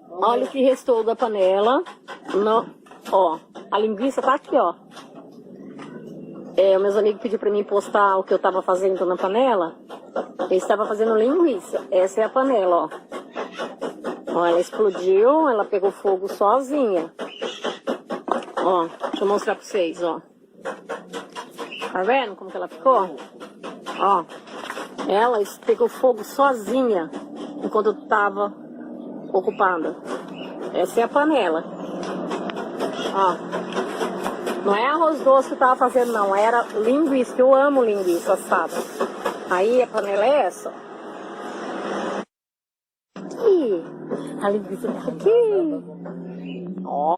Olha o que restou da panela. Ó, a linguiça tá aqui, ó. Meus amigos pediram pra mim postar o que eu tava fazendo na panela. Eu estava fazendo linguiça. Essa é a panela, ó. Ó, ela explodiu, ela pegou fogo sozinha. Ó, deixa eu mostrar pra vocês, ó. Tá vendo como que ela ficou? Ó, ela pegou fogo sozinha enquanto eu tava ocupada. Essa é a panela. Ó, não é arroz doce que eu tava fazendo, não. Era linguiça, que eu amo linguiça assada. Aí a panela é essa. Aqui. A linguiça tá aqui. Ó.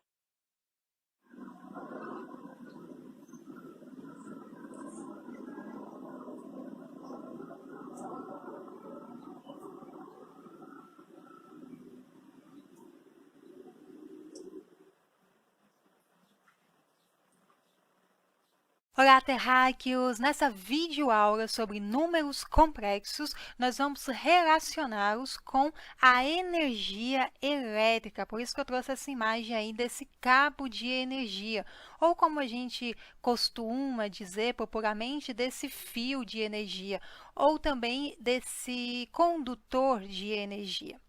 Olá, terráqueos! Nessa videoaula sobre números complexos, nós vamos relacioná-los com a energia elétrica. Por isso que eu trouxe essa imagem aí desse cabo de energia, ou como a gente costuma dizer popularmente, desse fio de energia, ou também desse condutor de energia.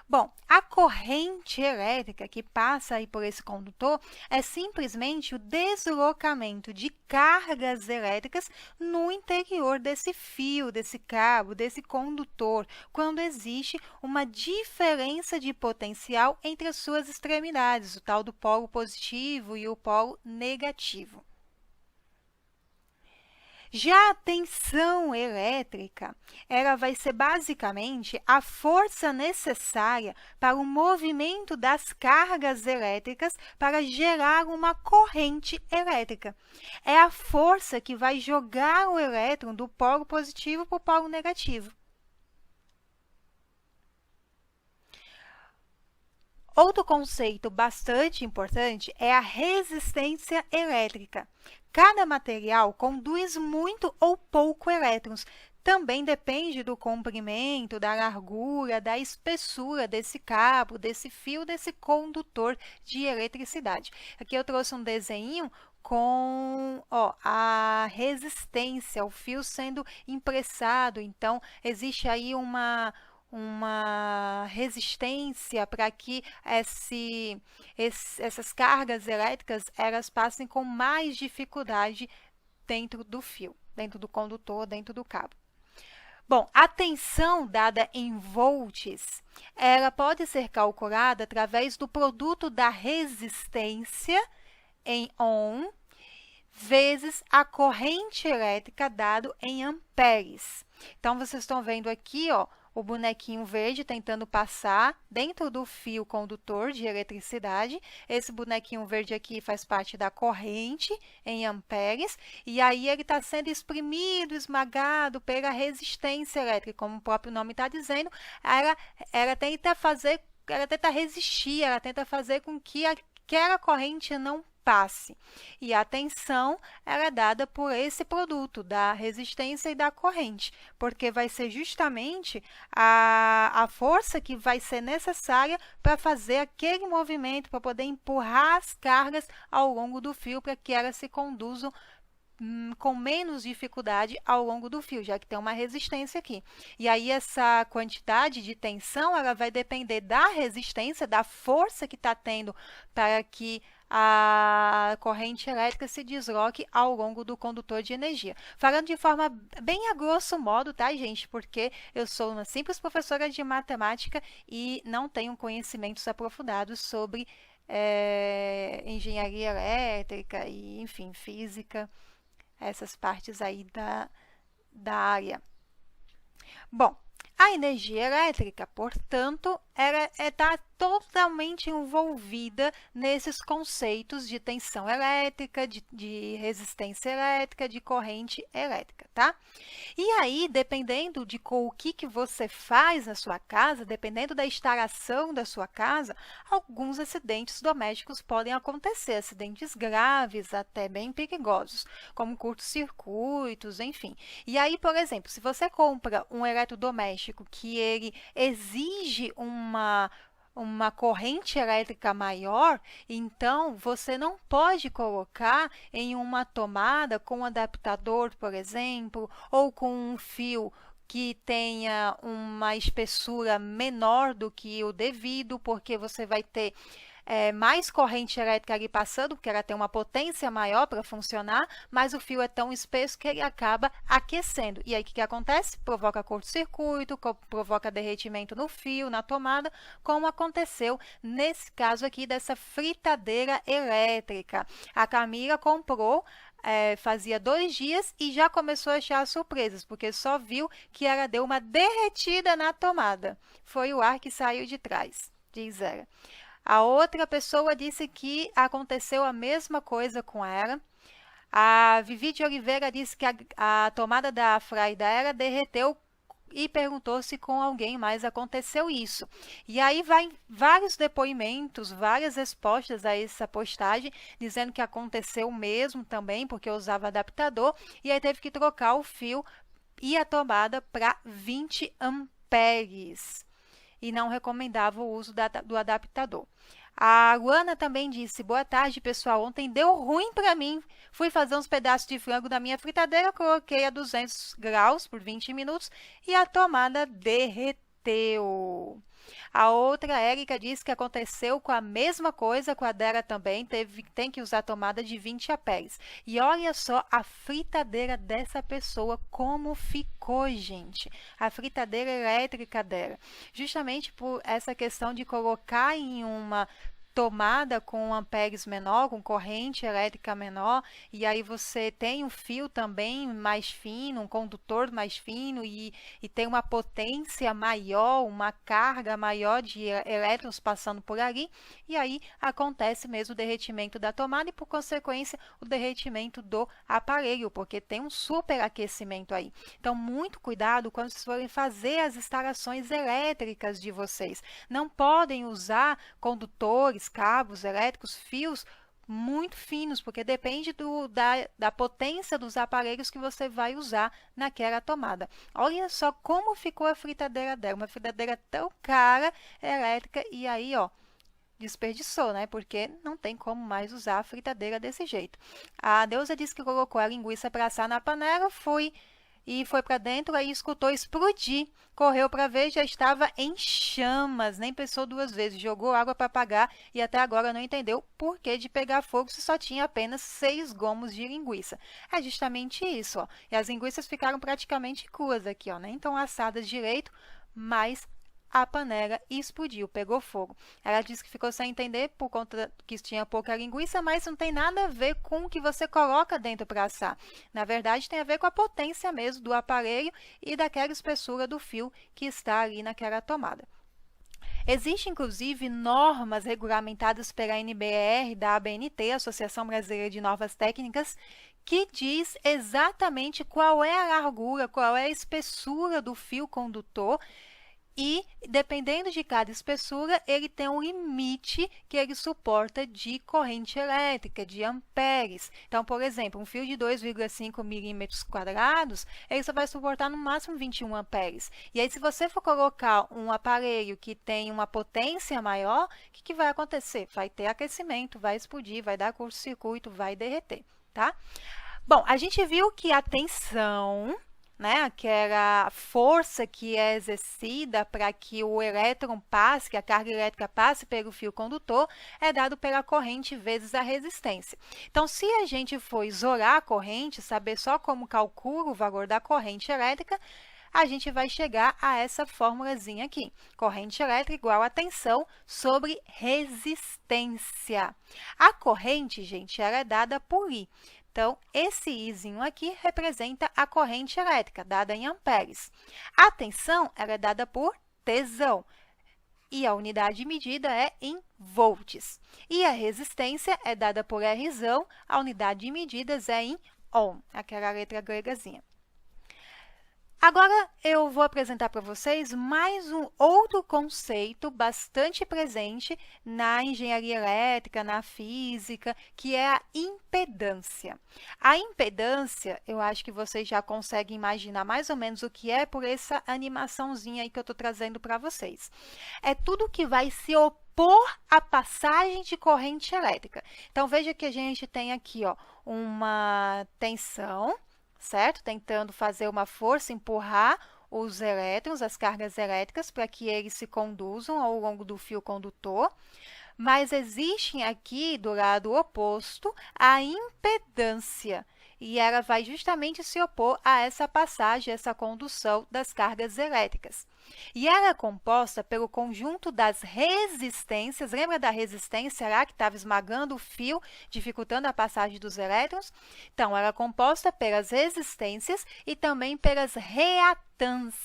Bom, a corrente elétrica que passa aí por esse condutor é simplesmente o deslocamento de cargas elétricas no interior desse fio, desse cabo, desse condutor, quando existe uma diferença de potencial entre as suas extremidades, o tal do polo positivo e o polo negativo. Já a tensão elétrica, ela vai ser basicamente a força necessária para o movimento das cargas elétricas para gerar uma corrente elétrica. É a força que vai jogar o elétron do polo positivo para o polo negativo. Outro conceito bastante importante é a resistência elétrica. Cada material conduz muito ou pouco elétrons. Também depende do comprimento, da largura, da espessura desse cabo, desse fio, desse condutor de eletricidade. Aqui eu trouxe um desenho com a resistência, o fio sendo impressado. Então, existe aí uma resistência para que essas cargas elétricas elas passem com mais dificuldade dentro do fio, dentro do condutor, dentro do cabo. Bom, a tensão dada em volts, ela pode ser calculada através do produto da resistência em ohm vezes a corrente elétrica dado em amperes. Então, vocês estão vendo aqui, ó, o bonequinho verde tentando passar dentro do fio condutor de eletricidade. Esse bonequinho verde aqui faz parte da corrente em amperes, e aí ele está sendo exprimido, esmagado pela resistência elétrica, como o próprio nome está dizendo. Ela tenta resistir, ela tenta fazer com que aquela corrente não passe. E a tensão ela é dada por esse produto da resistência e da corrente, porque vai ser justamente a força que vai ser necessária para fazer aquele movimento, para poder empurrar as cargas ao longo do fio, para que elas se conduzam com menos dificuldade ao longo do fio, já que tem uma resistência aqui. E aí essa quantidade de tensão ela vai depender da resistência, da força que está tendo para que a corrente elétrica se desloque ao longo do condutor de energia. Falando de forma bem a grosso modo, tá, gente? Porque eu sou uma simples professora de matemática e não tenho conhecimentos aprofundados sobre engenharia elétrica e, enfim, física, essas partes aí da área. Bom, a energia elétrica, portanto, ela está totalmente envolvida nesses conceitos de tensão elétrica, de resistência elétrica, de corrente elétrica, tá? E aí, dependendo de o que você faz na sua casa, dependendo da instalação da sua casa, alguns acidentes domésticos podem acontecer, acidentes graves, até bem perigosos, como curtos-circuitos, enfim. E aí, por exemplo, se você compra um eletrodoméstico que ele exige uma corrente elétrica maior, então você não pode colocar em uma tomada com um adaptador, por exemplo, ou com um fio que tenha uma espessura menor do que o devido, porque você vai ter mais corrente elétrica ali passando, porque ela tem uma potência maior para funcionar, mas o fio é tão espesso que ele acaba aquecendo. E aí, o que acontece? Provoca curto-circuito, provoca derretimento no fio, na tomada, como aconteceu nesse caso aqui dessa fritadeira elétrica. A Camila comprou fazia 2 dias e já começou a achar surpresas, porque só viu que ela deu uma derretida na tomada. Foi o ar que saiu de trás, diz ela. A outra pessoa disse que aconteceu a mesma coisa com ela. A Vivi de Oliveira disse que a tomada da frigideira derreteu e perguntou se com alguém mais aconteceu isso. E aí vai vários depoimentos, várias respostas a essa postagem, dizendo que aconteceu mesmo também, porque usava adaptador, e aí teve que trocar o fio e a tomada para 20 amperes. E não recomendava o uso do adaptador. A Luana também disse, boa tarde, pessoal, ontem deu ruim para mim. Fui fazer uns pedaços de frango na minha fritadeira, coloquei a 200 graus por 20 minutos e a tomada derreteu. A outra, Érica, disse que aconteceu com a mesma coisa com a dela também, tem que usar tomada de 20 amperes. E olha só a fritadeira dessa pessoa, como ficou, gente. A fritadeira elétrica dela. Justamente por essa questão de colocar em uma tomada com amperes menor, com corrente elétrica menor, e aí você tem um fio também mais fino, um condutor mais fino e tem uma potência maior, uma carga maior de elétrons passando por ali, e aí acontece mesmo o derretimento da tomada e, por consequência, o derretimento do aparelho, porque tem um superaquecimento aí. Então, muito cuidado quando vocês forem fazer as instalações elétricas de vocês. Não podem usar condutores, cabos elétricos, fios muito finos, porque depende da potência dos aparelhos que você vai usar naquela tomada. Olha só como ficou a fritadeira dela, uma fritadeira tão cara, elétrica, e aí, ó, desperdiçou, né? Porque não tem como mais usar a fritadeira desse jeito. A Deusa disse que colocou a linguiça para assar na panela, foi para dentro, aí escutou explodir. Correu para ver, já estava em chamas, nem pensou 2 vezes, jogou água para apagar e até agora não entendeu por que de pegar fogo se só tinha apenas 6 gomos de linguiça. É justamente isso, ó. E as linguiças ficaram praticamente cruas aqui, ó, nem tão assadas direito, mas a panela explodiu, pegou fogo. Ela disse que ficou sem entender por conta que tinha pouca linguiça, mas não tem nada a ver com o que você coloca dentro para assar. Na verdade, tem a ver com a potência mesmo do aparelho e daquela espessura do fio que está ali naquela tomada. Existem, inclusive, normas regulamentadas pela NBR, da ABNT, Associação Brasileira de Normas Técnicas, que diz exatamente qual é a largura, qual é a espessura do fio condutor, e, dependendo de cada espessura, ele tem um limite que ele suporta de corrente elétrica, de amperes. Então, por exemplo, um fio de 2,5 milímetros quadrados, ele só vai suportar no máximo 21 amperes. E aí, se você for colocar um aparelho que tem uma potência maior, o que vai acontecer? Vai ter aquecimento, vai explodir, vai dar curto-circuito, vai derreter, tá? Bom, a gente viu que a tensão, né, aquela força que é exercida para que o elétron passe, que a carga elétrica passe pelo fio condutor, é dado pela corrente vezes a resistência. Então, se a gente for isolar a corrente, saber só como calcula o valor da corrente elétrica, a gente vai chegar a essa formulazinha aqui. Corrente elétrica igual a tensão sobre resistência. A corrente, gente, ela é dada por I. Então, esse Izinho aqui representa a corrente elétrica, dada em amperes. A tensão ela é dada por tesão. e a unidade de medida é em volts. E a resistência é dada por Rzão, a unidade de medidas é em ohm, aquela letra gregazinha. Agora, eu vou apresentar para vocês mais um outro conceito bastante presente na engenharia elétrica, na física, que é a impedância. A impedância, eu acho que vocês já conseguem imaginar mais ou menos o que é por essa animaçãozinha aí que eu estou trazendo para vocês. É tudo que vai se opor à passagem de corrente elétrica. Então, veja que a gente tem aqui, ó, uma tensão, certo? Tentando fazer uma força, empurrar os elétrons, as cargas elétricas, para que eles se conduzam ao longo do fio condutor. Mas existe aqui, do lado oposto, a impedância. E ela vai justamente se opor a essa passagem, essa condução das cargas elétricas. E ela é composta pelo conjunto das resistências. Lembra da resistência lá que estava esmagando o fio, dificultando a passagem dos elétrons? Então, ela é composta pelas resistências e também pelas reatâncias.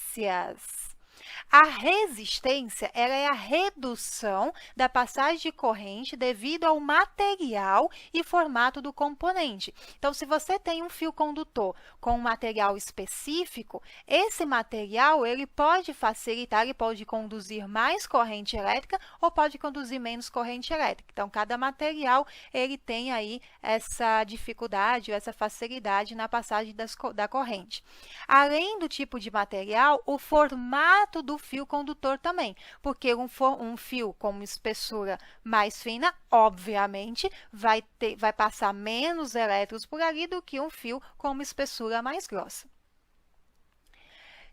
A resistência, ela é a redução da passagem de corrente devido ao material e formato do componente. Então, se você tem um fio condutor com um material específico, esse material ele pode facilitar, ele pode conduzir mais corrente elétrica ou pode conduzir menos corrente elétrica. Então, cada material ele tem aí essa dificuldade ou essa facilidade na passagem da corrente. Além do tipo de material, o formato do fio condutor também, porque um fio com uma espessura mais fina, obviamente, vai passar menos elétrons por ali do que um fio com uma espessura mais grossa.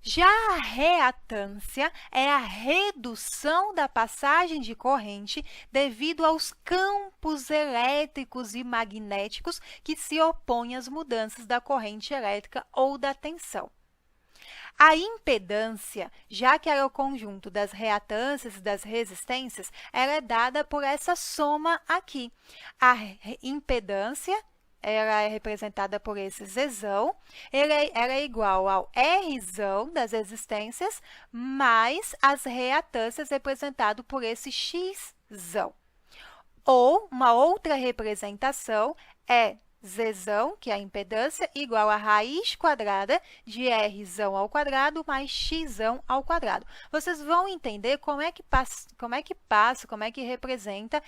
Já a reatância é a redução da passagem de corrente devido aos campos elétricos e magnéticos que se opõem às mudanças da corrente elétrica ou da tensão. A impedância, já que ela é o conjunto das reatâncias e das resistências, ela é dada por essa soma aqui. A impedância, ela é representada por esse Zzão, ela é igual ao Rzão das resistências, mais as reatâncias representado por esse Xzão. Ou, uma outra representação é Zzão, que é a impedância, igual a raiz quadrada de Rzão ao quadrado mais Xzão ao quadrado. Vocês vão entender como é que representa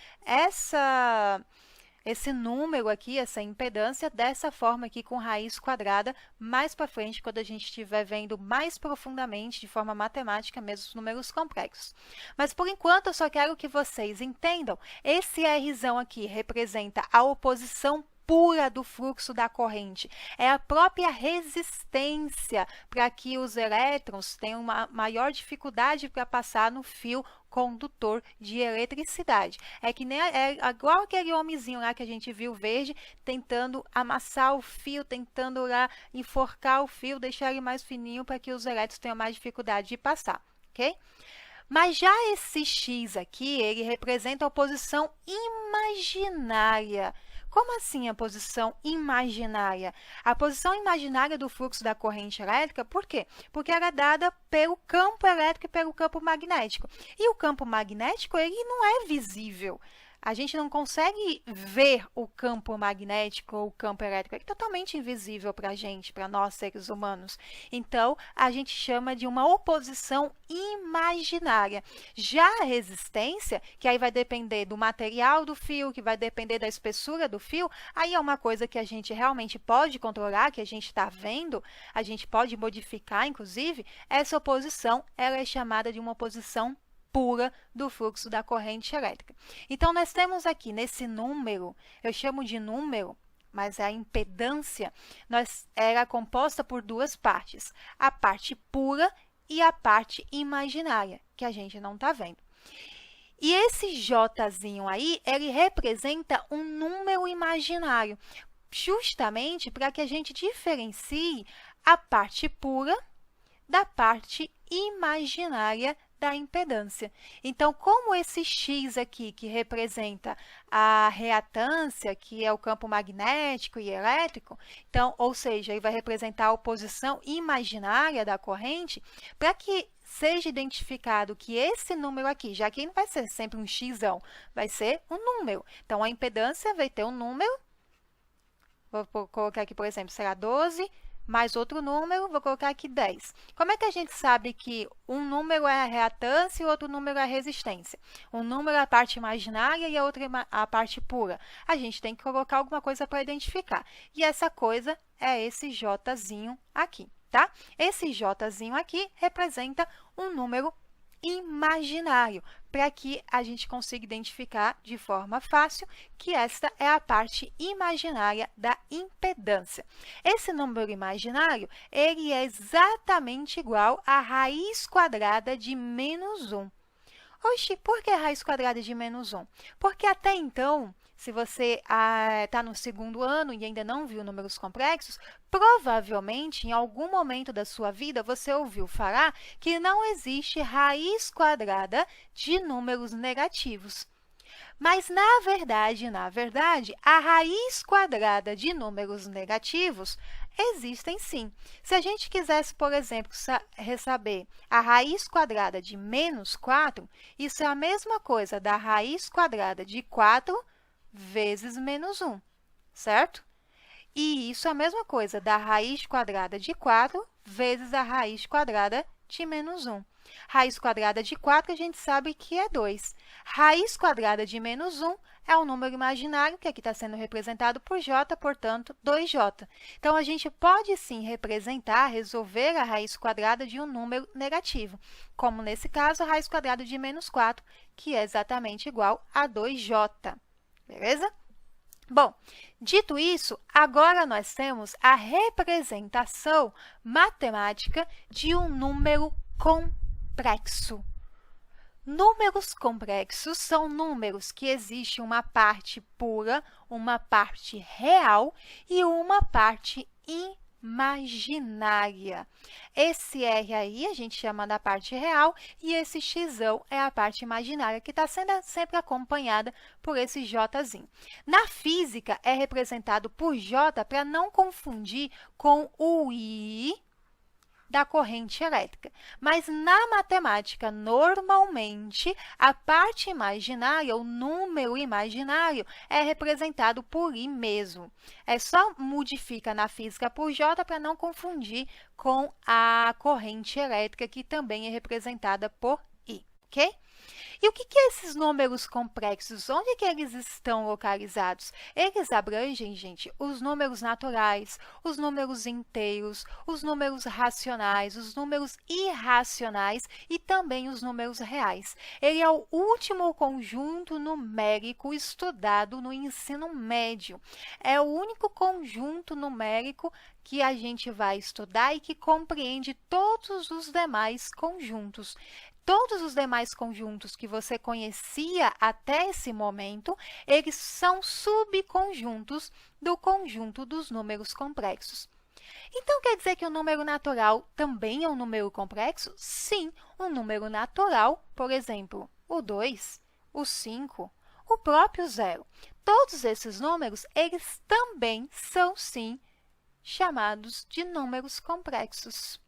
esse número aqui, essa impedância, dessa forma aqui com raiz quadrada, mais para frente, quando a gente estiver vendo mais profundamente, de forma matemática, mesmo os números complexos. Mas, por enquanto, eu só quero que vocês entendam. Esse Rzão aqui representa a oposição pura do fluxo da corrente. É a própria resistência para que os elétrons tenham uma maior dificuldade para passar no fio condutor de eletricidade. É que nem igual aquele homenzinho lá que a gente viu verde, tentando amassar o fio, tentando lá enforcar o fio, deixar ele mais fininho para que os elétrons tenham mais dificuldade de passar, ok? Mas já esse X aqui, ele representa a posição imaginária. Como assim a posição imaginária? A posição imaginária do fluxo da corrente elétrica, por quê? Porque ela é dada pelo campo elétrico e pelo campo magnético. E o campo magnético, ele não é visível. A gente não consegue ver o campo magnético ou o campo elétrico, é totalmente invisível para a gente, para nós seres humanos. Então, a gente chama de uma oposição imaginária. Já a resistência, que aí vai depender do material do fio, que vai depender da espessura do fio, aí é uma coisa que a gente realmente pode controlar, que a gente está vendo, a gente pode modificar, inclusive, essa oposição, ela é chamada de uma oposição pura do fluxo da corrente elétrica. Então, nós temos aqui nesse número, eu chamo de número, mas a impedância era composta por duas partes, a parte pura e a parte imaginária, que a gente não está vendo. E esse Jzinho aí, ele representa um número imaginário, justamente para que a gente diferencie a parte pura da parte imaginária da impedância. Então, como esse X aqui, que representa a reatância, que é o campo magnético e elétrico, então, ou seja, ele vai representar a oposição imaginária da corrente, para que seja identificado que esse número aqui, já que não vai ser sempre um xão, vai ser um número. Então, a impedância vai ter um número, vou colocar aqui, por exemplo, será 12, mais outro número, vou colocar aqui 10. Como é que a gente sabe que um número é a reatância e outro número é a resistência? Um número é a parte imaginária e a outra é a parte pura. A gente tem que colocar alguma coisa para identificar. E essa coisa é esse Jzinho aqui, tá? Esse Jzinho aqui representa um número imaginário, para que a gente consiga identificar de forma fácil que esta é a parte imaginária da impedância. Esse número imaginário, ele é exatamente igual à raiz quadrada de menos 1. Oxi, por que raiz quadrada de menos 1? Porque até então, se você está no segundo ano e ainda não viu números complexos, provavelmente, em algum momento da sua vida, você ouviu falar que não existe raiz quadrada de números negativos. Mas, na verdade, a raiz quadrada de números negativos existem sim. Se a gente quisesse, por exemplo, saber a raiz quadrada de menos 4, isso é a mesma coisa da raiz quadrada de 4 vezes menos 1, certo? E isso é a mesma coisa da raiz quadrada de 4 vezes a raiz quadrada de menos 1. Raiz quadrada de 4, a gente sabe que é 2. Raiz quadrada de menos 1 é um número imaginário, que aqui está sendo representado por j, portanto, 2j. Então, a gente pode, sim, resolver a raiz quadrada de um número negativo, como, nesse caso, a raiz quadrada de menos 4, que é exatamente igual a 2j. Beleza? Bom, dito isso, agora nós temos a representação matemática de um número complexo. Números complexos são números que existe uma parte pura, uma parte real e uma parte imaginária. Esse R aí a gente chama da parte real e esse xão é a parte imaginária, que está sendo sempre acompanhada por esse Jzinho. Na física, é representado por J para não confundir com o I da corrente elétrica. Mas, na matemática, normalmente, a parte imaginária, o número imaginário, é representado por I mesmo. É só modifica na física por J para não confundir com a corrente elétrica, que também é representada por I, ok? E o que são esses números complexos? Onde que eles estão localizados? Eles abrangem, gente, os números naturais, os números inteiros, os números racionais, os números irracionais e também os números reais. Ele é o último conjunto numérico estudado no ensino médio. É o único conjunto numérico que a gente vai estudar e que compreende todos os demais conjuntos. Todos os demais conjuntos que você conhecia até esse momento, eles são subconjuntos do conjunto dos números complexos. Então, quer dizer que o número natural também é um número complexo? Sim, um número natural, por exemplo, o 2, o 5, o próprio 0. Todos esses números, eles também são, sim, chamados de números complexos.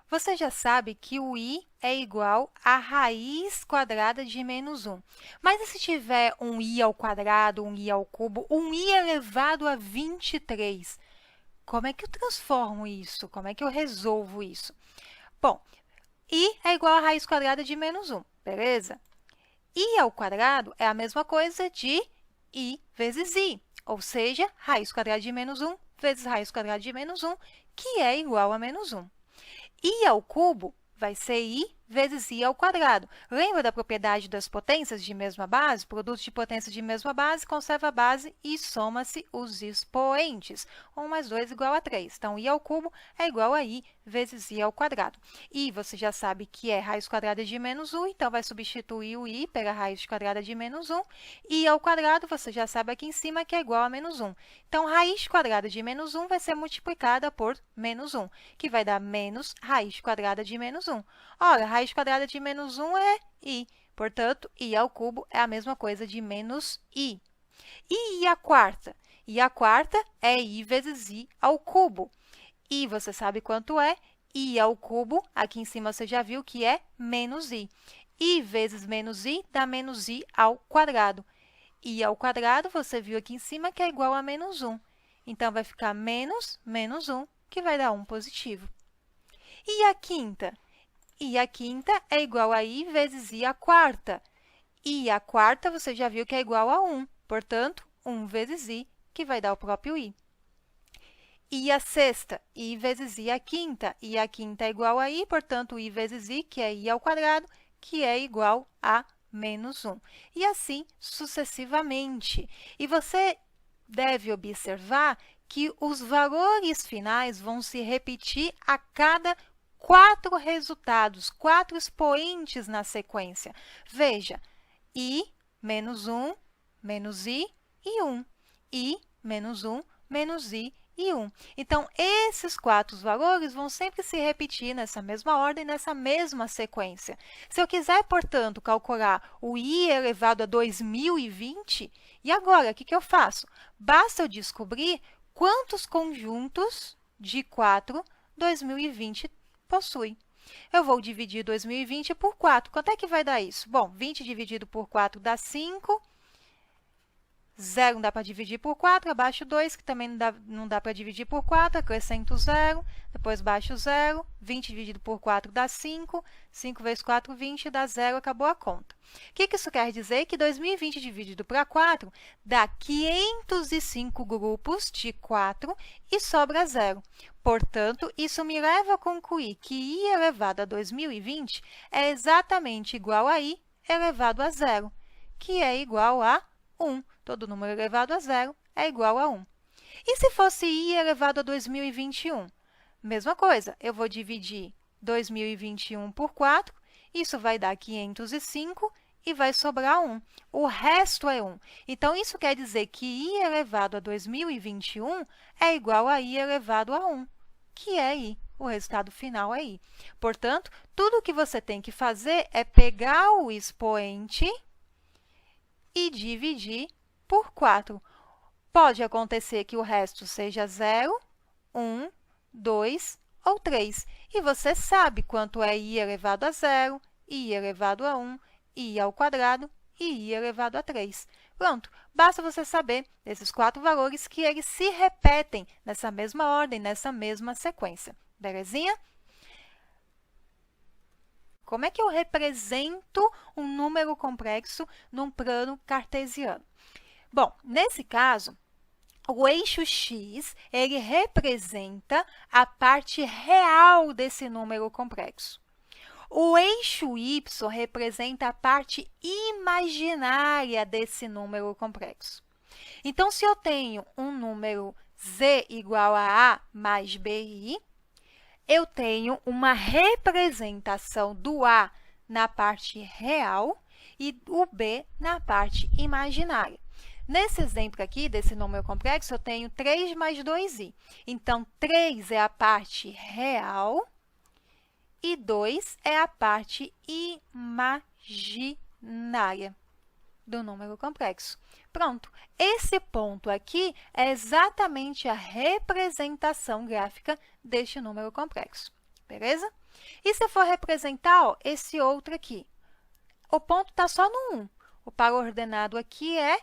Você já sabe que o I é igual à raiz quadrada de menos 1. Mas e se tiver um I ao quadrado, um I ao cubo, um I elevado a 23? Como é que eu transformo isso? Como é que eu resolvo isso? Bom, I é igual à raiz quadrada de menos 1, beleza? I ao quadrado é a mesma coisa de I vezes I, ou seja, raiz quadrada de menos 1 vezes raiz quadrada de menos 1, que é igual a menos 1. I ao cubo vai ser I vezes I ao quadrado. Lembra da propriedade das potências de mesma base? Produto de potência de mesma base conserva a base e soma-se os expoentes. 1 mais 2 igual a 3. Então, I ao cubo é igual a I vezes I ao quadrado. I, você já sabe que é raiz quadrada de menos 1, então vai substituir o I pela raiz quadrada de menos 1. I ao quadrado, você já sabe aqui em cima que é igual a menos 1. Então, raiz quadrada de menos 1 vai ser multiplicada por menos 1, que vai dar menos raiz quadrada de menos 1. Ora, raiz quadrada de menos 1 é I. Portanto, I ao cubo é a mesma coisa de menos I. E I à quarta? I à quarta é I vezes I ao cubo. I, você sabe quanto é? i ao cubo, aqui em cima você já viu que é menos i. I vezes menos i dá menos i ao quadrado. I ao quadrado, você viu aqui em cima que é igual a menos 1. Então, vai ficar menos 1, que vai dar 1 positivo. E a quinta? I a quinta é igual a i vezes i à quarta. I à quarta, você já viu que é igual a 1. Portanto, 1 vezes i, que vai dar o próprio i. I à sexta, i vezes i à quinta. I à quinta é igual a i, portanto, i vezes i, que é i ao quadrado, que é igual a menos 1. E assim sucessivamente. E você deve observar que os valores finais vão se repetir a cada 4 resultados, 4 expoentes na sequência. Veja, i, menos 1, menos i e 1. I, menos 1, menos i e 1. Então, esses 4 valores vão sempre se repetir nessa mesma ordem, nessa mesma sequência. Se eu quiser, portanto, calcular o i elevado a 2020, e agora, o que eu faço? Basta eu descobrir quantos conjuntos de 4 2020 possui. Eu vou dividir 2020 por 4. Quanto é que vai dar isso? Bom, 20 dividido por 4 dá 5. 0 não dá para dividir por 4, abaixo 2, que também não dá para dividir por 4, acrescento 0, depois baixo 0, 20 dividido por 4 dá 5, 5 vezes 4, 20, dá 0, acabou a conta. O que isso quer dizer? Que 2020 dividido por 4 dá 505 grupos de 4 e sobra 0. Portanto, isso me leva a concluir que i elevado a 2020 é exatamente igual a i elevado a 0, que é igual a 1. Todo número elevado a 0 é igual a 1. E se fosse i elevado a 2021? Mesma coisa, eu vou dividir 2021 por 4, isso vai dar 505 e vai sobrar 1. O resto é 1. Então, isso quer dizer que i elevado a 2021 é igual a i elevado a 1, que é i. O resultado final é i. Portanto, tudo o que você tem que fazer é pegar o expoente e dividir por 4. Pode acontecer que o resto seja 0, 1, 2 ou 3. E você sabe quanto é i elevado a 0, i elevado a 1, i ao quadrado e i elevado a 3. Pronto, basta você saber desses 4 valores que eles se repetem nessa mesma ordem, nessa mesma sequência. Belezinha? Como é que eu represento um número complexo num plano cartesiano? Bom, nesse caso, o eixo x, ele representa a parte real desse número complexo. O eixo y representa a parte imaginária desse número complexo. Então, se eu tenho um número z igual a a mais bi, eu tenho uma representação do a na parte real e o b na parte imaginária. Nesse exemplo aqui, desse número complexo, eu tenho 3 mais 2i. Então, 3 é a parte real e 2 é a parte imaginária do número complexo. Pronto, esse ponto aqui é exatamente a representação gráfica deste número complexo, beleza? E se eu for representar, ó, esse outro aqui, o ponto está só no 1. O par ordenado aqui é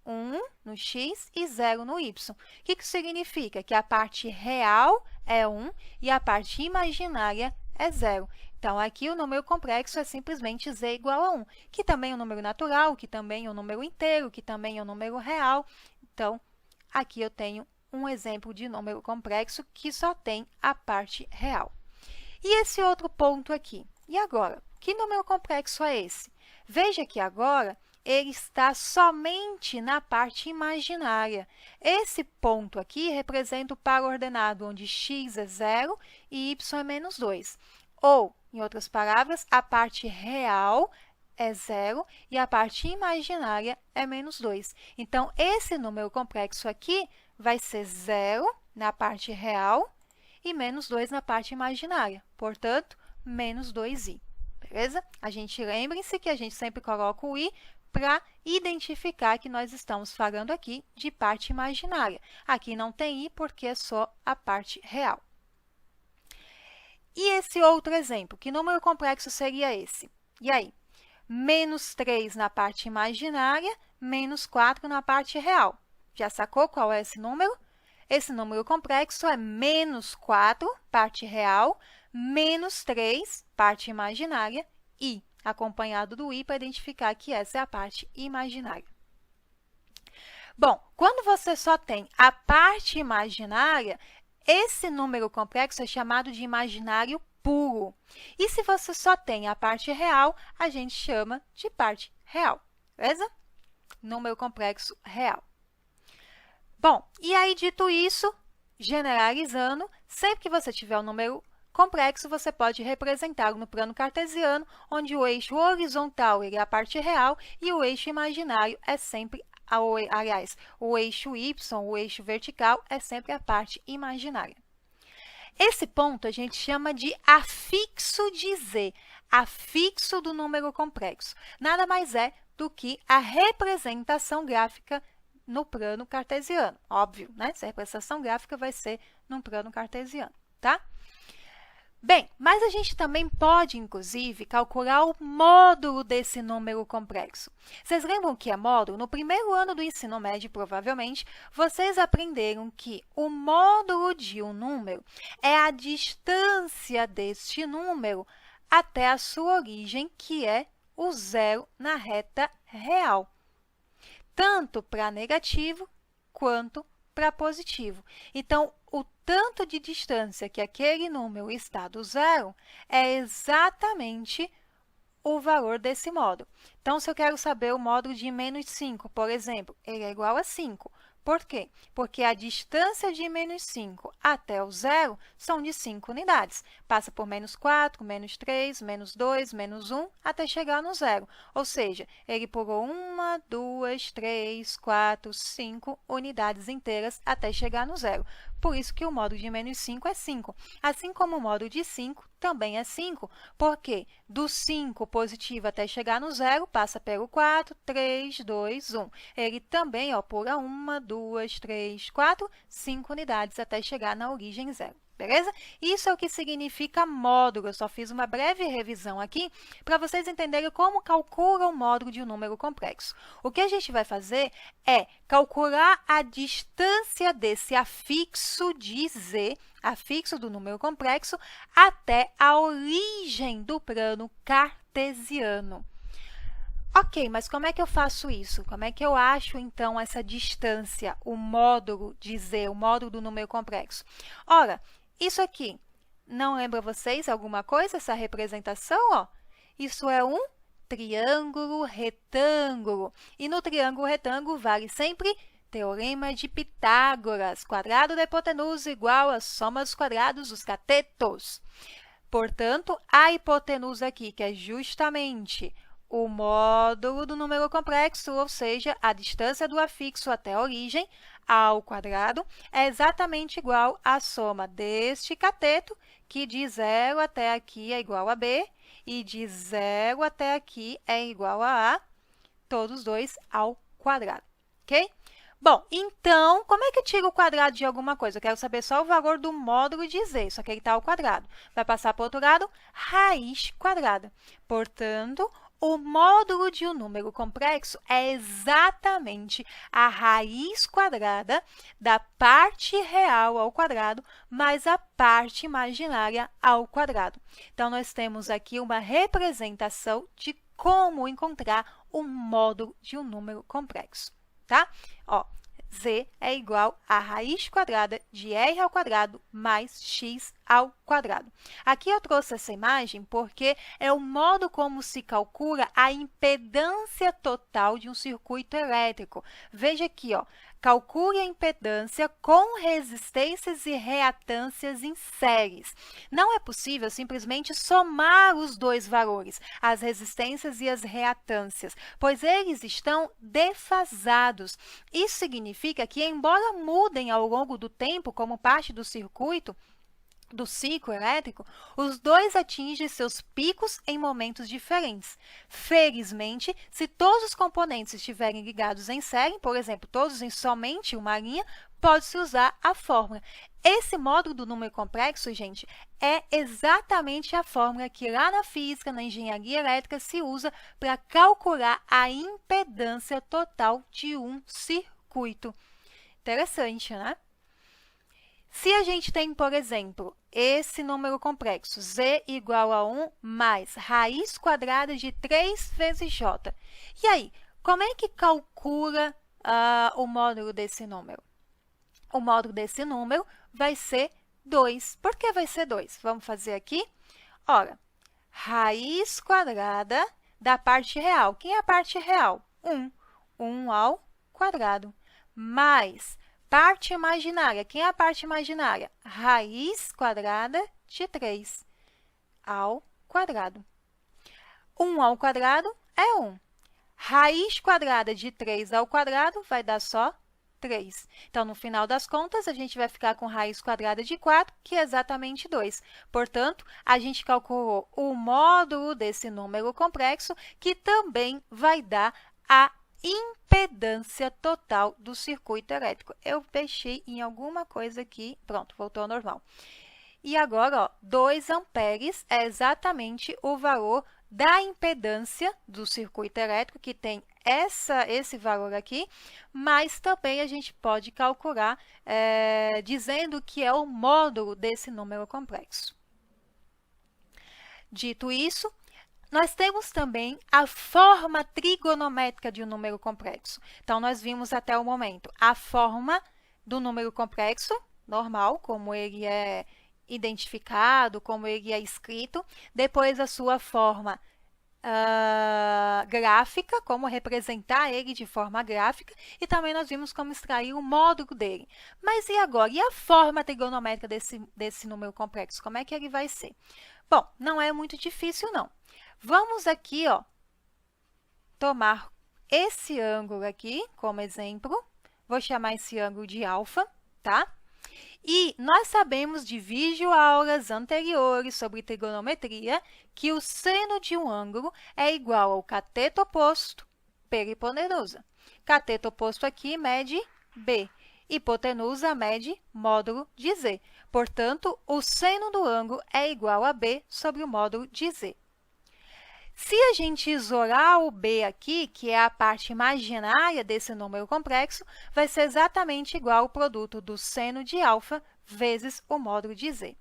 1 no x e 0 no y. O que isso significa? Que a parte real é 1 e a parte imaginária é 0. Então, aqui o número complexo é simplesmente z igual a 1, que também é um número natural, que também é um número inteiro, que também é um número real. Então, aqui eu tenho um exemplo de número complexo que só tem a parte real. E esse outro ponto aqui? E agora? Que número complexo é esse? Veja que agora ele está somente na parte imaginária. Esse ponto aqui representa o par ordenado, onde x é 0 e y é menos 2. Ou, em outras palavras, a parte real é 0 e a parte imaginária é menos 2. Então, esse número complexo aqui vai ser 0 na parte real e menos 2 na parte imaginária. Portanto, menos 2i. Beleza? Lembre-se que a gente sempre coloca o i para identificar que nós estamos falando aqui de parte imaginária. Aqui não tem i porque é só a parte real. E esse outro exemplo, que número complexo seria esse? E aí? Menos 3 na parte imaginária, menos 4 na parte real. Já sacou qual é esse número? Esse número complexo é menos 4, parte real, menos 3, parte imaginária, e acompanhado do i para identificar que essa é a parte imaginária. Bom, quando você só tem a parte imaginária, esse número complexo é chamado de imaginário puro. E se você só tem a parte real, a gente chama de parte real, beleza? Número complexo real. Bom, e aí, dito isso, generalizando, sempre que você tiver um número complexo, você pode representá-lo no plano cartesiano, onde o eixo horizontal ele é a parte real e o eixo imaginário é sempre, aliás, o eixo y, o eixo vertical, é sempre a parte imaginária. Esse ponto a gente chama de afixo de z, afixo do número complexo. Nada mais é do que a representação gráfica no plano cartesiano. Óbvio, né? Essa representação gráfica vai ser no plano cartesiano, tá? Bem, mas a gente também pode, inclusive, calcular o módulo desse número complexo. Vocês lembram o que é módulo? No primeiro ano do ensino médio, provavelmente, vocês aprenderam que o módulo de um número é a distância deste número até a sua origem, que é o zero na reta real, tanto para negativo quanto para positivo. Então, o tanto de distância que aquele número está do zero é exatamente o valor desse módulo. Então, se eu quero saber o módulo de menos 5, por exemplo, ele é igual a 5. Por quê? Porque a distância de menos 5 até o zero são de 5 unidades. Passa por menos 4, menos 3, menos 2, menos 1, até chegar no zero. Ou seja, ele pulou 1, 2, 3, 4, 5 unidades inteiras até chegar no zero. Por isso que o módulo de menos 5 é 5. Assim como o módulo de 5 também é 5, porque do 5 positivo até chegar no zero, passa pelo 4, 3, 2, 1. Ele também pula 1, 2, 3, 4, 5 unidades até chegar na origem zero. Beleza? Isso é o que significa módulo. Eu só fiz uma breve revisão aqui para vocês entenderem como calcula o módulo de um número complexo. O que a gente vai fazer é calcular a distância desse afixo de z, afixo do número complexo, até a origem do plano cartesiano. Ok, mas como é que eu faço isso? Como é que eu acho, então, essa distância, o módulo de z, o módulo do número complexo? Ora, isso aqui, não lembra vocês alguma coisa, essa representação? Ó? Isso é um triângulo retângulo. E no triângulo retângulo vale sempre teorema de Pitágoras. Quadrado da hipotenusa igual a soma dos quadrados dos catetos. Portanto, a hipotenusa aqui, que é justamente o módulo do número complexo, ou seja, a distância do afixo até a origem, ao quadrado, é exatamente igual à soma deste cateto, que de 0 até aqui é igual a b, e de 0 até aqui é igual a a, todos dois ao quadrado, ok? Bom, então, como é que eu tiro o quadrado de alguma coisa? Eu quero saber só o valor do módulo de z, só que ele está ao quadrado. Vai passar para o outro lado, raiz quadrada. Portanto, o módulo de um número complexo é exatamente a raiz quadrada da parte real ao quadrado mais a parte imaginária ao quadrado. Então, nós temos aqui uma representação de como encontrar o módulo de um número complexo, tá? Ó, z é igual a raiz quadrada de r ao quadrado mais x ao quadrado. Aqui eu trouxe essa imagem porque é o modo como se calcula a impedância total de um circuito elétrico. Veja aqui, ó, calcule a impedância com resistências e reatâncias em séries. Não é possível simplesmente somar os dois valores, as resistências e as reatâncias, pois eles estão defasados. Isso significa que, embora mudem ao longo do tempo como parte do circuito, do ciclo elétrico, os dois atingem seus picos em momentos diferentes. Felizmente, se todos os componentes estiverem ligados em série, por exemplo, todos em somente uma linha, pode-se usar a fórmula. Esse módulo do número complexo, gente, é exatamente a fórmula que lá na física, na engenharia elétrica, se usa para calcular a impedância total de um circuito. Interessante, né? Se a gente tem, por exemplo, esse número complexo, z igual a 1 mais raiz quadrada de 3 vezes j. E aí, como é que calcula o módulo desse número? O módulo desse número vai ser 2. Por que vai ser 2? Vamos fazer aqui. Ora, raiz quadrada da parte real. Quem é a parte real? 1. 1 ao quadrado. Mais parte imaginária. Quem é a parte imaginária? Raiz quadrada de 3 ao quadrado. 1 ao quadrado é 1. Raiz quadrada de 3 ao quadrado vai dar só 3. Então, no final das contas, a gente vai ficar com raiz quadrada de 4, que é exatamente 2. Portanto, a gente calculou o módulo desse número complexo, que também vai dar a impedância total do circuito elétrico. Eu fechei em alguma coisa aqui, pronto, voltou ao normal. E agora, ó, 2 amperes é exatamente o valor da impedância do circuito elétrico, que tem esse valor aqui, mas também a gente pode calcular dizendo que é o módulo desse número complexo. Dito isso, nós temos também a forma trigonométrica de um número complexo. Então, nós vimos até o momento a forma do número complexo, normal, como ele é identificado, como ele é escrito. Depois, a sua forma gráfica, como representar ele de forma gráfica. E também nós vimos como extrair o módulo dele. Mas e agora? E a forma trigonométrica desse número complexo? Como é que ele vai ser? Bom, não é muito difícil, não. Vamos aqui, ó, tomar esse ângulo aqui como exemplo. Vou chamar esse ângulo de alfa, tá? E nós sabemos de videoaulas anteriores sobre trigonometria que o seno de um ângulo é igual ao cateto oposto pela hipotenusa. Cateto oposto aqui mede B. Hipotenusa mede módulo de Z. Portanto, o seno do ângulo é igual a B sobre o módulo de Z. Se a gente isolar o B aqui, que é a parte imaginária desse número complexo, vai ser exatamente igual ao produto do seno de alfa vezes o módulo de Z.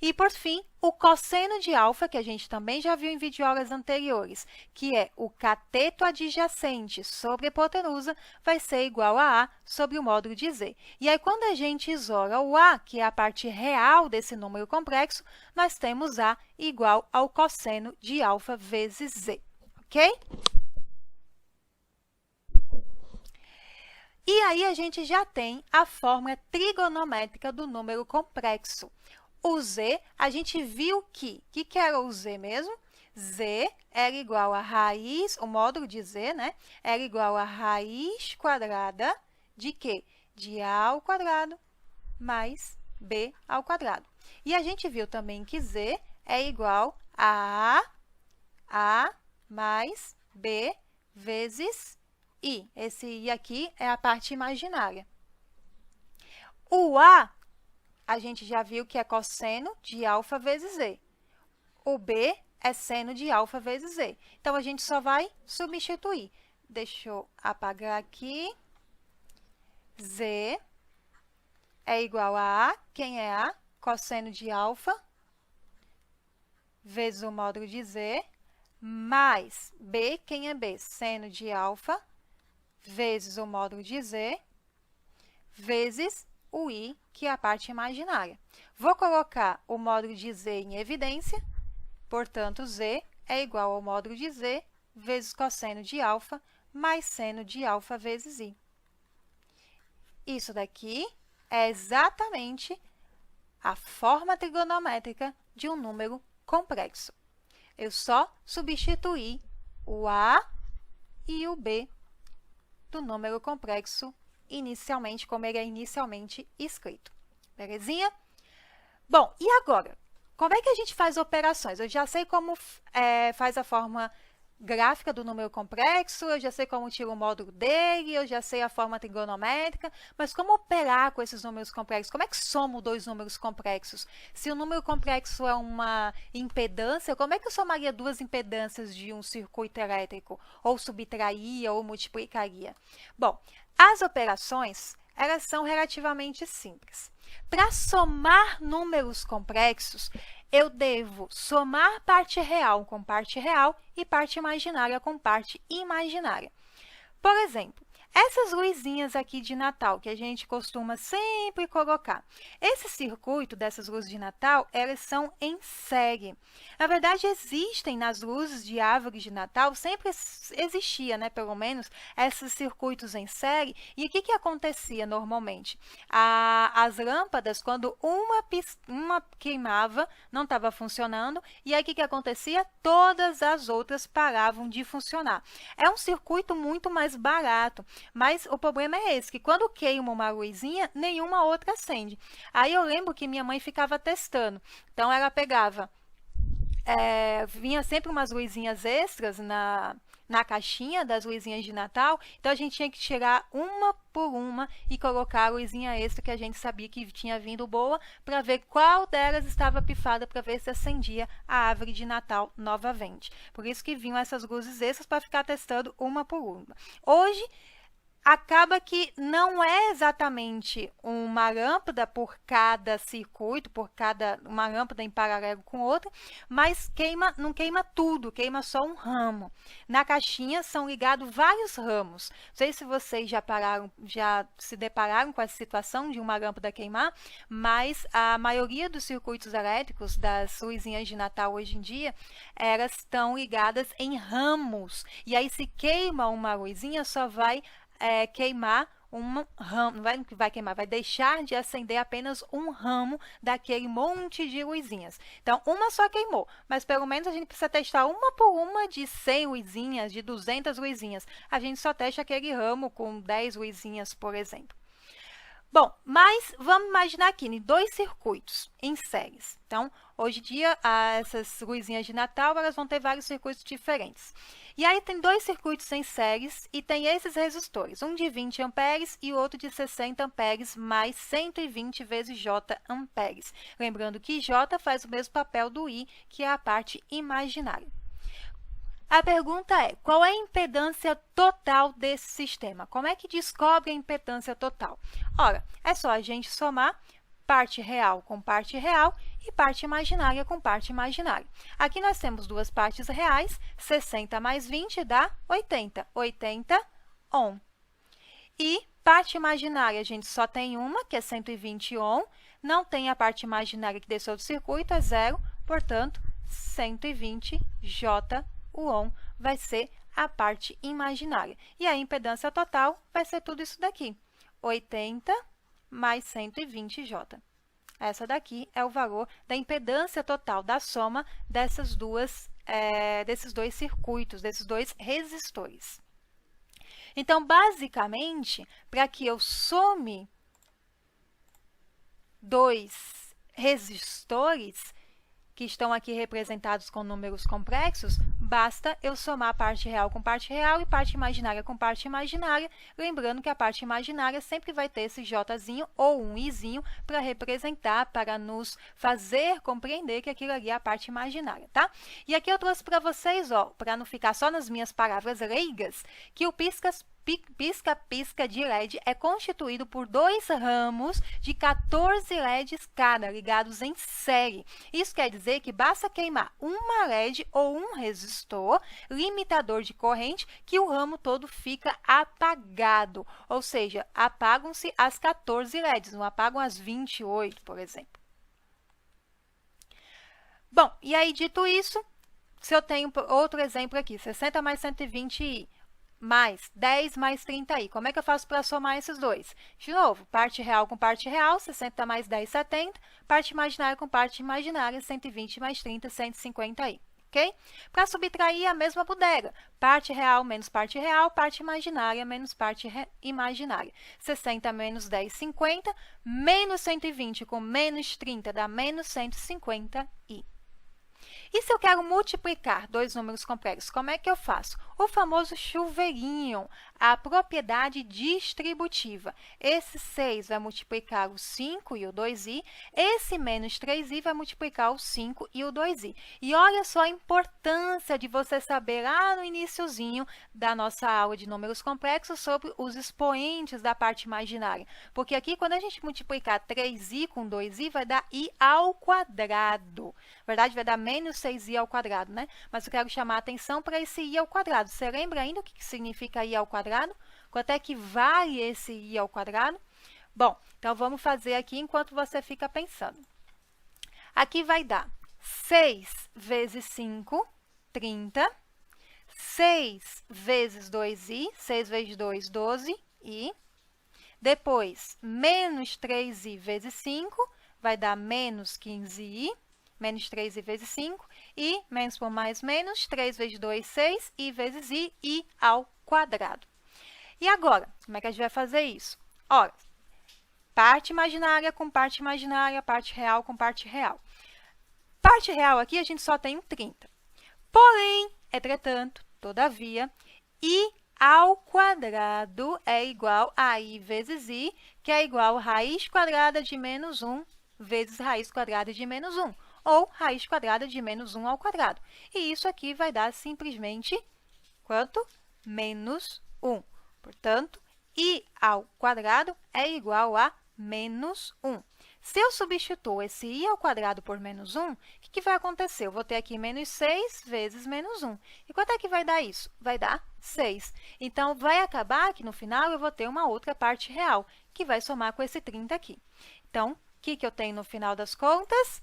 E, por fim, o cosseno de alfa, que a gente também já viu em videoaulas anteriores, que é o cateto adjacente sobre a hipotenusa, vai ser igual a A sobre o módulo de Z. E aí, quando a gente isola o A, que é a parte real desse número complexo, nós temos A igual ao cosseno de alfa vezes Z, ok? E aí, a gente já tem a fórmula trigonométrica do número complexo. O Z, a gente viu que era o Z mesmo? Z era igual a raiz, o módulo de Z, né? Era igual a raiz quadrada de quê? De A ao quadrado mais B ao quadrado. E a gente viu também que Z é igual a A mais B vezes I. Esse I aqui é a parte imaginária. O A gente já viu que é cosseno de alfa vezes Z. O B é seno de alfa vezes Z. Então, a gente só vai substituir. Deixa eu apagar aqui. Z é igual a A. Quem é A? Cosseno de alfa vezes o módulo de Z, mais B. Quem é B? Seno de alfa vezes o módulo de Z, vezes o I, que é a parte imaginária. Vou colocar o módulo de Z em evidência, portanto, Z é igual ao módulo de Z vezes cosseno de alfa mais seno de alfa vezes I. Isso daqui é exatamente a forma trigonométrica de um número complexo. Eu só substituí o A e o B do número complexo inicialmente, como ele é inicialmente escrito. Belezinha? Bom, e agora? Como é que a gente faz operações? Eu já sei como faz a forma gráfica do número complexo, eu já sei como tiro o módulo dele, eu já sei a forma trigonométrica, mas como operar com esses números complexos? Como é que somo dois números complexos? Se o número complexo é uma impedância, como é que eu somaria duas impedâncias de um circuito elétrico? Ou subtraía ou multiplicaria? Bom, as operações, elas são relativamente simples. Para somar números complexos, eu devo somar parte real com parte real e parte imaginária com parte imaginária. Por exemplo, essas luzinhas aqui de Natal, que a gente costuma sempre colocar. Esse circuito dessas luzes de Natal, elas são em série. Na verdade, existem nas luzes de árvore de Natal, sempre existia, né, pelo menos, esses circuitos em série. E o que acontecia normalmente? As lâmpadas, quando uma queimava, não estava funcionando, e aí o que acontecia? Todas as outras paravam de funcionar. É um circuito muito mais barato. Mas o problema é esse, que quando queima uma luzinha, nenhuma outra acende. Aí eu lembro que minha mãe ficava testando. Então, ela pegava, vinha sempre umas luzinhas extras na caixinha das luzinhas de Natal. Então, a gente tinha que tirar uma por uma e colocar a luzinha extra que a gente sabia que tinha vindo boa, para ver qual delas estava pifada, para ver se acendia a árvore de Natal novamente. Por isso que vinham essas luzes extras para ficar testando uma por uma. Hoje, acaba que não é exatamente uma lâmpada por cada circuito, uma lâmpada em paralelo com outra, mas não queima tudo, queima só um ramo. Na caixinha são ligados vários ramos. Não sei se vocês já se depararam com essa situação de uma lâmpada queimar, mas a maioria dos circuitos elétricos das luzinhas de Natal hoje em dia, elas estão ligadas em ramos. E aí, se queima uma luzinha, só vai queimar um ramo, não vai queimar, vai deixar de acender apenas um ramo daquele monte de luzinhas. Então, uma só queimou, mas pelo menos a gente precisa testar uma por uma de 100 luzinhas, de 200 luzinhas. A gente só testa aquele ramo com 10 luzinhas, por exemplo. Bom, mas vamos imaginar aqui em dois circuitos em séries. Então, hoje em dia, essas luzinhas de Natal, elas vão ter vários circuitos diferentes. E aí, tem dois circuitos em séries e tem esses resistores, um de 20 amperes e outro de 60 amperes mais 120 vezes J amperes. Lembrando que J faz o mesmo papel do I, que é a parte imaginária. A pergunta é, qual é a impedância total desse sistema? Como é que descobre a impedância total? Ora, é só a gente somar parte real com parte real e parte imaginária com parte imaginária. Aqui nós temos duas partes reais, 60 mais 20 dá 80. 80 ohm. E parte imaginária, a gente só tem uma, que é 120 ohm. Não tem a parte imaginária que desceu do circuito, é zero. Portanto, 120 J o ohm vai ser a parte imaginária. E a impedância total vai ser tudo isso daqui, 80 mais 120 J. Essa daqui é o valor da impedância total da soma desses dois circuitos, desses dois resistores. Então, basicamente, para que eu some dois resistores, que estão aqui representados com números complexos, basta eu somar parte real com parte real e parte imaginária com parte imaginária, lembrando que a parte imaginária sempre vai ter esse Jzinho ou um Izinho para representar, para nos fazer compreender que aquilo ali é a parte imaginária, tá? E aqui eu trouxe para vocês, ó, para não ficar só nas minhas palavras leigas, que o pisca-pisca de LED é constituído por dois ramos de 14 LEDs cada, ligados em série. Isso quer dizer que basta queimar uma LED ou um resistor, limitador de corrente, que o ramo todo fica apagado. Ou seja, apagam-se as 14 LEDs, não apagam as 28, por exemplo. Bom, e aí, dito isso, se eu tenho outro exemplo aqui, 60 mais 120i, mais 10 mais 30i. Como é que eu faço para somar esses dois? De novo, parte real com parte real, 60 mais 10, 70. Parte imaginária com parte imaginária, 120 mais 30, 150i. ok? Para subtrair, a mesma bodega. Parte real menos parte real, parte imaginária menos parte imaginária. 60 menos 10, 50, menos 120 com menos 30 dá menos 150 e... E se eu quero multiplicar dois números complexos, como é que eu faço? O famoso chuveirinho, a propriedade distributiva. Esse 6 vai multiplicar o 5 e o 2i, esse menos 3i vai multiplicar o 5 e o 2i. E olha só a importância de você saber lá no iniciozinho da nossa aula de números complexos sobre os expoentes da parte imaginária. Porque aqui, quando a gente multiplicar 3i com 2i, vai dar i ao quadrado. Na verdade, vai dar menos 6i ao quadrado, né? Mas eu quero chamar a atenção para esse i ao quadrado. Você lembra ainda o que significa i ao quadrado? Quanto é que vale esse i ao quadrado? Bom, então vamos fazer aqui enquanto você fica pensando. Aqui vai dar 6 vezes 5, 30. 6 vezes 2i, 6 vezes 2, 12i. Depois, menos 3i vezes 5, vai dar menos 15i. Menos 3i vezes 5, e menos por mais menos, 3 vezes 2, 6, i vezes i ao quadrado. E agora, como é que a gente vai fazer isso? Ora, parte imaginária com parte imaginária, parte real com parte real. Parte real aqui a gente só tem um 30. Porém, entretanto, todavia, i ao quadrado é igual a i vezes i, que é igual a raiz quadrada de menos 1 vezes raiz quadrada de menos 1. Ou raiz quadrada de menos 1 ao quadrado. E isso aqui vai dar simplesmente quanto? Menos 1. Portanto, i ao quadrado é igual a menos 1. Se eu substituo esse i ao quadrado por menos 1, o que vai acontecer? Eu vou ter aqui menos 6 vezes menos 1. E quanto é que vai dar isso? Vai dar 6. Então, vai acabar que no final eu vou ter uma outra parte real, que vai somar com esse 30 aqui. Então, o que eu tenho no final das contas?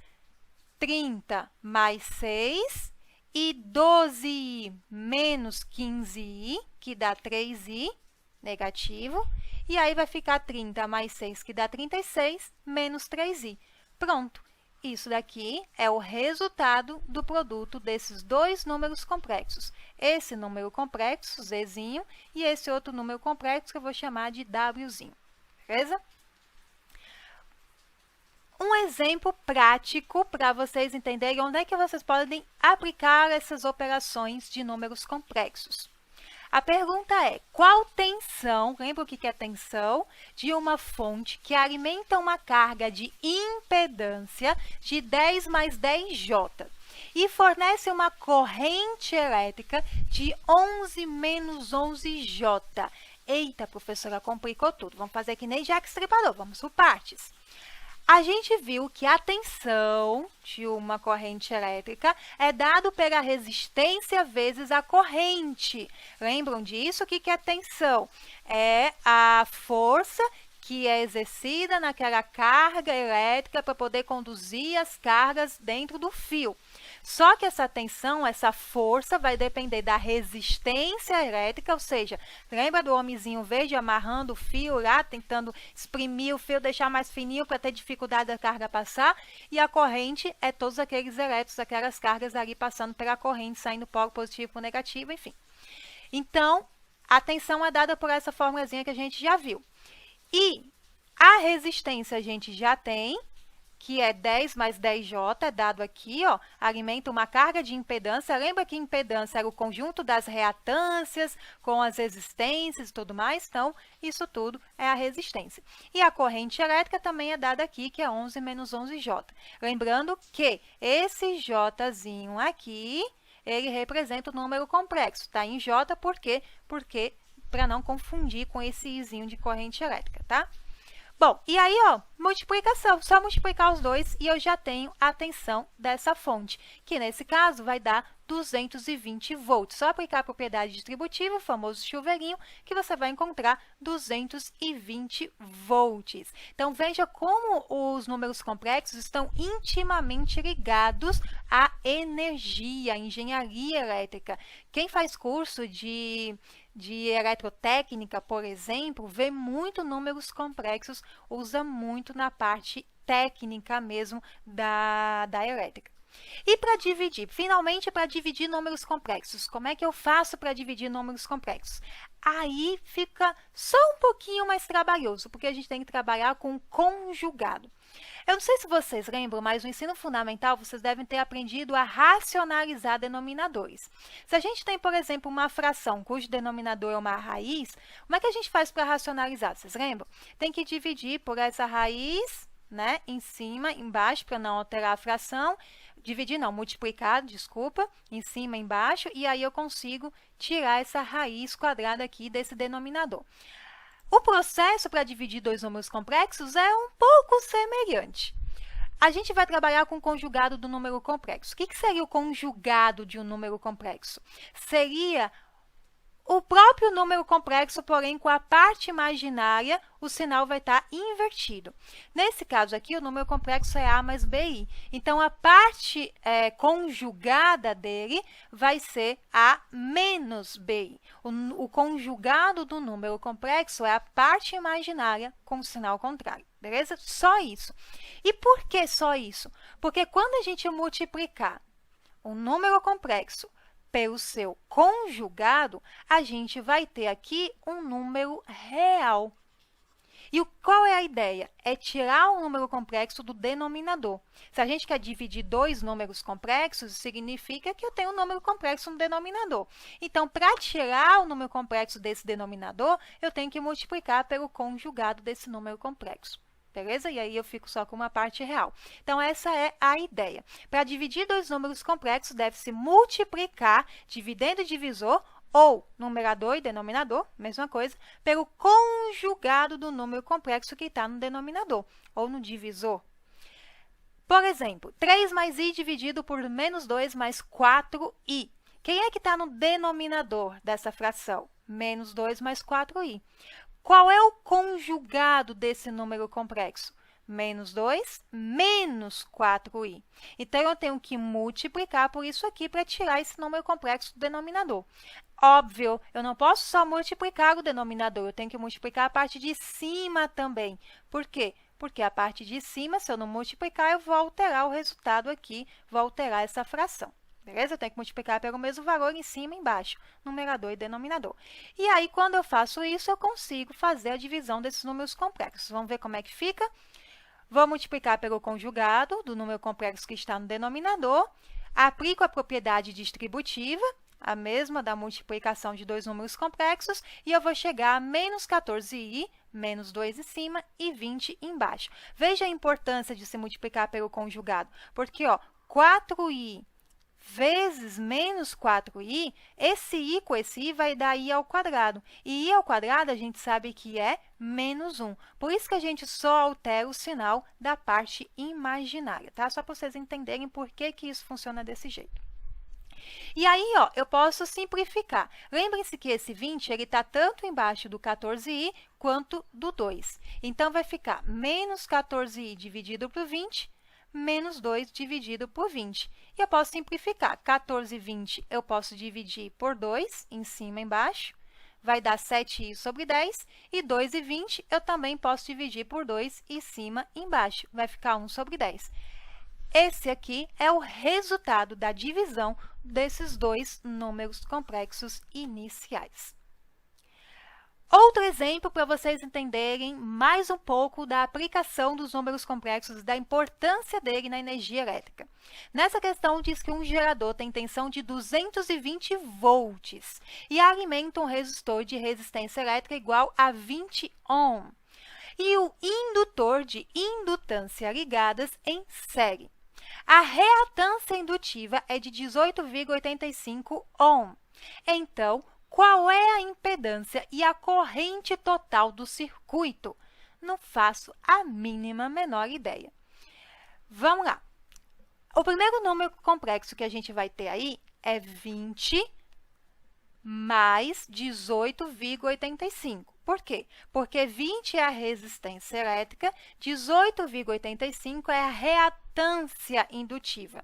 30 mais 6 e 12i menos 15i, que dá 3i, negativo. E aí vai ficar 30 mais 6, que dá 36, menos 3i. Pronto. Isso daqui é o resultado do produto desses dois números complexos. Esse número complexo, zzinho, e esse outro número complexo que eu vou chamar de wzinho. Beleza? Um exemplo prático para vocês entenderem onde é que vocês podem aplicar essas operações de números complexos. A pergunta é, qual tensão, lembra o que é tensão? De uma fonte que alimenta uma carga de impedância de 10 mais 10J e fornece uma corrente elétrica de 11 menos 11J. Eita, professora, complicou tudo. Vamos fazer que nem Jack Stripador, vamos por partes. A gente viu que a tensão de uma corrente elétrica é dado pela resistência vezes a corrente. Lembram disso? O que é tensão? É a força que é exercida naquela carga elétrica para poder conduzir as cargas dentro do fio. Só que essa tensão, essa força, vai depender da resistência elétrica, ou seja, lembra do homenzinho verde amarrando o fio lá, tentando exprimir o fio, deixar mais fininho para ter dificuldade da carga passar? E a corrente é todos aqueles elétrons, aquelas cargas ali passando pela corrente, saindo polo positivo para negativo, enfim. Então, a tensão é dada por essa formulazinha que a gente já viu. E a resistência a gente já tem, que é 10 mais 10J, é dado aqui, ó, alimenta uma carga de impedância. Lembra que impedância era o conjunto das reatâncias com as resistências e tudo mais? Então, isso tudo é a resistência. E a corrente elétrica também é dada aqui, que é 11 menos 11J. Lembrando que esse Jzinho aqui, ele representa o número complexo. Está em J por quê? Porque para não confundir com esse izinho de corrente elétrica, tá? Bom, e aí, ó, multiplicação. Só multiplicar os dois e eu já tenho a tensão dessa fonte, que nesse caso vai dar 220 volts. Só aplicar a propriedade distributiva, o famoso chuveirinho, que você vai encontrar 220 volts. Então, veja como os números complexos estão intimamente ligados à energia, à engenharia elétrica. Quem faz curso de eletrotécnica, por exemplo, vê muito números complexos, usa muito na parte técnica mesmo da elétrica. E para dividir, finalmente para dividir números complexos, como é que eu faço para dividir números complexos? Aí fica só um pouquinho mais trabalhoso, porque a gente tem que trabalhar com conjugado. Eu não sei se vocês lembram, mas no ensino fundamental vocês devem ter aprendido a racionalizar denominadores. Se a gente tem, por exemplo, uma fração cujo denominador é uma raiz, como é que a gente faz para racionalizar? Vocês lembram? Tem que dividir por essa raiz, né, em cima, embaixo, para não alterar a fração. Dividir não, multiplicar, desculpa, em cima, embaixo, e aí eu consigo tirar essa raiz quadrada aqui desse denominador. O processo para dividir dois números complexos é um pouco semelhante. A gente vai trabalhar com o conjugado do número complexo. O que seria o conjugado de um número complexo? Seria o próprio número complexo, porém, com a parte imaginária, o sinal vai estar invertido. Nesse caso aqui, o número complexo é A mais BI. Então, a parte conjugada dele vai ser A menos BI. O conjugado do número complexo é a parte imaginária com o sinal contrário. Beleza? Só isso. E por que só isso? Porque quando a gente multiplicar um número complexo pelo seu conjugado, a gente vai ter aqui um número real. E qual é a ideia? É tirar o número complexo do denominador. Se a gente quer dividir dois números complexos, significa que eu tenho um número complexo no denominador. Então, para tirar o número complexo desse denominador, eu tenho que multiplicar pelo conjugado desse número complexo. Beleza? E aí eu fico só com uma parte real. Então, essa é a ideia. Para dividir dois números complexos, deve-se multiplicar dividendo e divisor, ou numerador e denominador, mesma coisa, pelo conjugado do número complexo que está no denominador, ou no divisor. Por exemplo, 3 mais i dividido por menos 2 mais 4i. Quem é que está no denominador dessa fração? Menos 2 mais 4i. Qual é o conjugado desse número complexo? Menos 2 menos 4i. Então, eu tenho que multiplicar por isso aqui para tirar esse número complexo do denominador. Óbvio, eu não posso só multiplicar o denominador, eu tenho que multiplicar a parte de cima também. Por quê? Porque a parte de cima, se eu não multiplicar, eu vou alterar o resultado aqui, vou alterar essa fração. Beleza? Eu tenho que multiplicar pelo mesmo valor em cima e embaixo, numerador e denominador. E aí, quando eu faço isso, eu consigo fazer a divisão desses números complexos. Vamos ver como é que fica? Vou multiplicar pelo conjugado do número complexo que está no denominador, aplico a propriedade distributiva, a mesma da multiplicação de dois números complexos, e eu vou chegar a menos 14i, menos 2 em cima e 20 embaixo. Veja a importância de se multiplicar pelo conjugado, porque, ó, 4i vezes menos 4i, esse i com esse i vai dar i ao quadrado. E i ao quadrado a gente sabe que é menos 1. Por isso que a gente só altera o sinal da parte imaginária, tá? Só para vocês entenderem por que isso funciona desse jeito. E aí, ó, eu posso simplificar. Lembrem-se que esse 20 está tanto embaixo do 14i quanto do 2. Então, vai ficar menos 14i dividido por 20, menos 2 dividido por 20. E eu posso simplificar. 14 e 20 eu posso dividir por 2, em cima e embaixo. Vai dar 7i sobre 10. E 2 e 20 eu também posso dividir por 2, em cima e embaixo. Vai ficar 1 sobre 10. Esse aqui é o resultado da divisão desses dois números complexos iniciais. Outro exemplo para vocês entenderem mais um pouco da aplicação dos números complexos, da importância dele na energia elétrica. Nessa questão, diz que um gerador tem tensão de 220 volts e alimenta um resistor de resistência elétrica igual a 20 ohm. E o indutor de indutância ligadas em série. A reatância indutiva é de 18,85 ohm. Então, qual é a impedância e a corrente total do circuito? Não faço a mínima menor ideia. Vamos lá. O primeiro número complexo que a gente vai ter aí é 20 mais 18,85. Por quê? Porque 20 é a resistência elétrica, 18,85 é a reatância indutiva.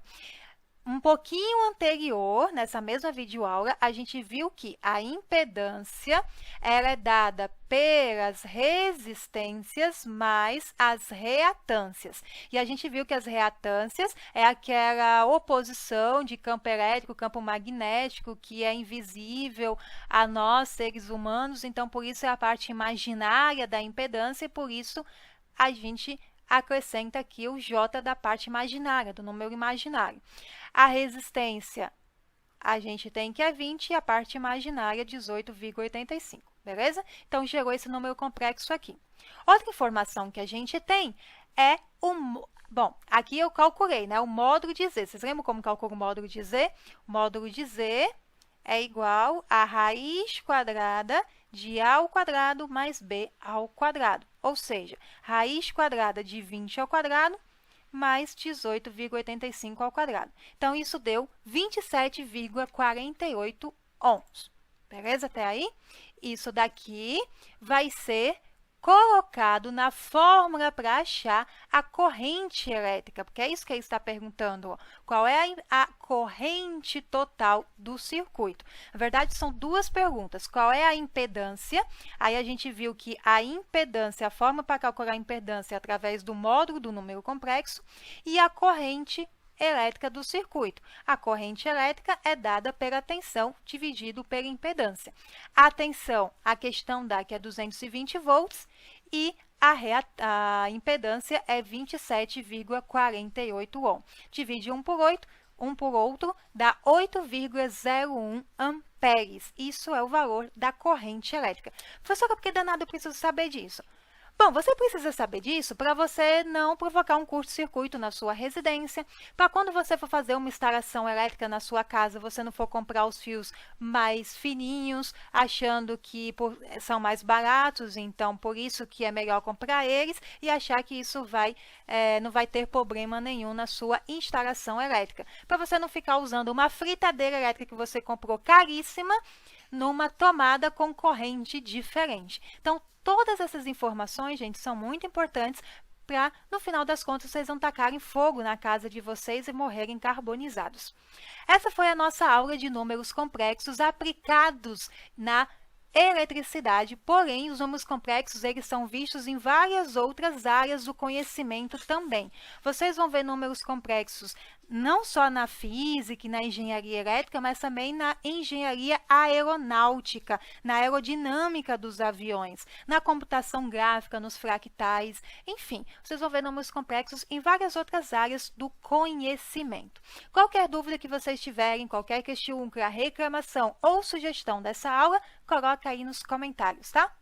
um pouquinho anterior, nessa mesma videoaula, a gente viu que a impedância ela é dada pelas resistências mais as reatâncias. E a gente viu que as reatâncias é aquela oposição de campo elétrico, campo magnético, que é invisível a nós, seres humanos. Então, por isso é a parte imaginária da impedância e por isso a gente acrescenta aqui o J da parte imaginária, do número imaginário. A resistência, a gente tem que é 20 e a parte imaginária 18,85, beleza? Então, gerou esse número complexo aqui. Outra informação que a gente tem é o... Bom, aqui eu calculei, né, o módulo de Z. Vocês lembram como calcula o módulo de Z? O módulo de Z é igual a raiz quadrada de A ao quadrado mais B ao quadrado. Ou seja, raiz quadrada de 20 ao quadrado mais 18,85 ao quadrado. Então, isso deu 27,48 ohms. Beleza até aí? Isso daqui vai ser colocado na fórmula para achar a corrente elétrica, porque é isso que ele está perguntando, ó. Qual é a corrente total do circuito? Na verdade, são duas perguntas. Qual é a impedância? Aí a gente viu que a impedância, a forma para calcular a impedância é através do módulo do número complexo, e a corrente elétrica do circuito. A corrente elétrica é dada pela tensão dividido pela impedância. A tensão, a questão dá que é 220 volts e a impedância é 27,48 ohm. Divide 1 por 8, um por outro, dá 8,01 amperes. Isso é o valor da corrente elétrica. Professora, por que danado eu preciso saber disso? Bom, você precisa saber disso para você não provocar um curto-circuito na sua residência, para quando você for fazer uma instalação elétrica na sua casa, você não for comprar os fios mais fininhos, achando que são mais baratos, então por isso que é melhor comprar eles e achar que isso não vai ter problema nenhum na sua instalação elétrica. Para você não ficar usando uma fritadeira elétrica que você comprou caríssima, numa tomada com corrente diferente. Então, todas essas informações, gente, são muito importantes para, no final das contas, vocês não tacarem fogo na casa de vocês e morrerem carbonizados. Essa foi a nossa aula de números complexos aplicados na eletricidade, porém, os números complexos eles são vistos em várias outras áreas do conhecimento também. Vocês vão ver números complexos não só na física e na engenharia elétrica, mas também na engenharia aeronáutica, na aerodinâmica dos aviões, na computação gráfica, nos fractais, enfim, vocês vão ver números complexos em várias outras áreas do conhecimento. Qualquer dúvida que vocês tiverem, qualquer questão, reclamação ou sugestão dessa aula, coloca aí nos comentários, tá?